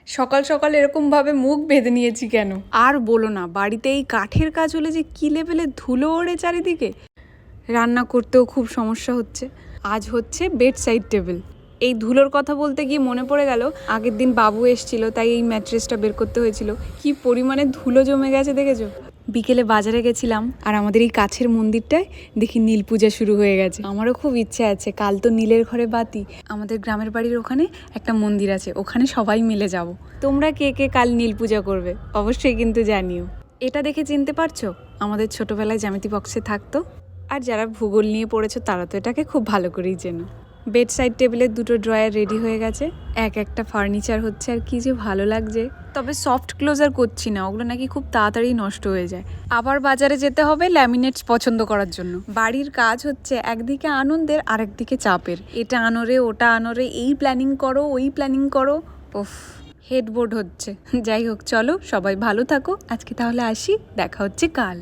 সকাল সকাল এরকমভাবে মুখ বেঁধে নিয়েছি কেন? আর বলো না, বাড়িতে এই কাঠের কাজ হলে যে কী লেভেলে ধুলো ওড়ে চারিদিকে, রান্না করতেও খুব সমস্যা হচ্ছে। আজ হচ্ছে বেড সাইড টেবিল। এই ধুলোর কথা বলতে গিয়ে মনে পড়ে গেল, আগের দিন বাবু এসেছিল, তাই এই ম্যাট্রেসটা বের করতে হয়েছিল। কি পরিমাণে ধুলো জমে গেছে দেখেছো? বিকেলে বাজারে গেছিলাম, আর আমাদের এই কাছের মন্দিরটায় দেখি নীল পূজা শুরু হয়ে গেছে। আমারও খুব ইচ্ছে আছে, কাল তো নীলের ঘরে বাতি। আমাদের গ্রামের বাড়ির ওখানে একটা মন্দির আছে, ওখানে সবাই মিলে যাব। তোমরা কে কে কাল নীল পূজা করবে অবশ্যই কিন্তু জানিও। এটা দেখে চিনতে পারছো? আমাদের ছোটবেলায় জ্যামিতি বক্সে থাকতো। আর যারা ভূগোল নিয়ে পড়েছো তারা তো এটাকে খুব ভালো করেই চেনো। বেড সাইড টেবিলের দুটো ড্রয়ার রেডি হয়ে গেছে, এক একটা ফার্নিচার হচ্ছে, আর কি যে ভালো লাগছে। তবে সফট ক্লোজার করছি না, ওগুলো নাকি খুব তাড়াতাড়ি নষ্ট হয়ে যায়। আবার বাজারে যেতে হবে ল্যামিনেটস পছন্দ করার জন্য। বাড়ির কাজ হচ্ছে একদিকে আনন্দের আর একদিকে চাপের। এটা আনোরে ওটা আনোরে, এই প্ল্যানিং করো ওই প্ল্যানিং করো, ওফ হেডবোর্ড হচ্ছে। যাই হোক, চলো সবাই ভালো থাকো, আজকে তাহলে আসি, দেখা হচ্ছে কাল।